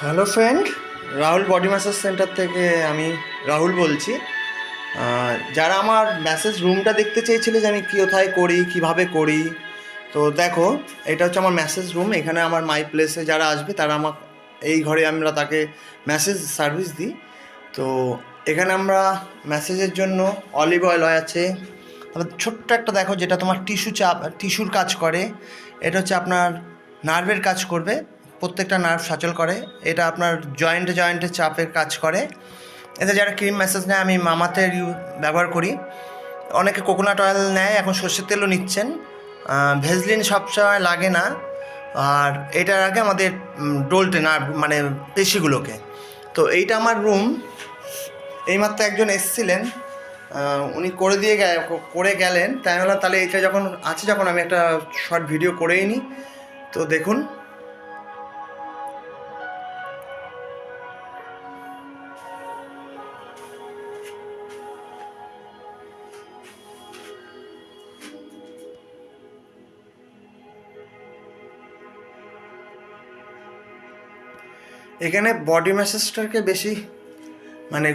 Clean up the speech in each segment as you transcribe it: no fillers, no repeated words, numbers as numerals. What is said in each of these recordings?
Hello friend, Rahul body massage centre থেকে আমি রাহুল বলছি। যারা আমার ম্যাসেজ রুমটা দেখতে চেয়েছিলে যে আমি কোথায় করি, কিভাবে করি, তো দেখো, এটা হচ্ছে আমার ম্যাসেজ রুম। এখানে আমার মাই প্লেসে যারা আসবে তারা এই ঘরে আমরা তাকে ম্যাসেজ সার্ভিস দিই। তো এখানে আমরা ম্যাসেজের জন্য অলিভ অয়েল আছে, তারপর ছোট্ট একটা দেখো যেটা তোমার টিস্যুর কাজ করে। এটা হচ্ছে আপনার নার্ভের কাজ করবে, প্রত্যেকটা নার্ভ সচল করে। এটা আপনার জয়েন্টে জয়েন্টে চাপের কাজ করে। এতে যারা ক্রিম ম্যাসাজ নেয়, আমি মামাতের ব্যবহার করি। অনেকে কোকোনাট অয়েল নেয়, এখন সর্ষের তেলও নিচ্ছেন। ভেজলিন সবসময় লাগে না। আর এটার আগে আমাদের ডোলটে নার্ভ মানে পেশিগুলোকে। তো এইটা আমার রুম। এইমাত্র একজন এসেছিলেন, উনি করে গেলেন। তাই বললাম তাহলে এটা যখন আছে, যখন আমি একটা শর্ট ভিডিও করেই নিই। তো দেখুন, এখানে বডি ম্যাসাজটাকে বেশি মানে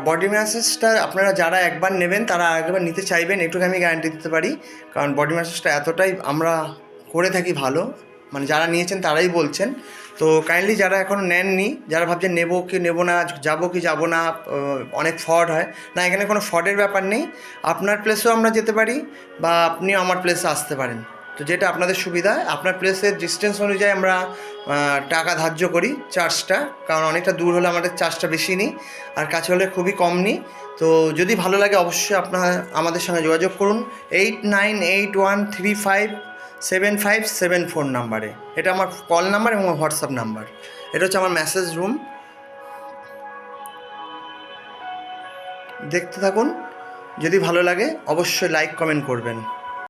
বডি ম্যাসাজটা আপনারা যারা একবার নেবেন তারা আরেকবার নিতে চাইবেন, এটুকু আমি গ্যারান্টি দিতে পারি। কারণ বডি ম্যাসাজটা এতটাই আমরা করে থাকি ভালো, মানে যারা নিয়েছেন তারাই বলছেন। তো কাইন্ডলি যারা এখনও নেননি, যারা ভাবছেন নেবো কি নেবো না, যাবো কি যাবো না, অনেক ফ্রড হয় না, এখানে কোনো ফ্রডের ব্যাপার নেই। আপনার প্লেসেও আমরা যেতে পারি বা আপনিও আমার প্লেসে আসতে পারেন। তো যেটা আপনাদের সুবিধা, আপনার প্লেসের ডিস্টেন্স অনুযায়ী আমরা টাকা ধার্য করি, চার্জটা। কারণ অনেকটা দূর হলে আমাদের চার্জটা বেশি নিই, আর কাছে হলে খুবই কম নিই। তো যদি ভালো লাগে অবশ্যই আপনারা আমাদের সঙ্গে যোগাযোগ করুন 8981357574 নাম্বারে। এটা আমার কল নাম্বার এবং হোয়াটসঅ্যাপ নাম্বার। এটা হচ্ছে আমার মেসেজ রুম। দেখতে থাকুন, যদি ভালো লাগে অবশ্যই লাইক কমেন্ট করবেন।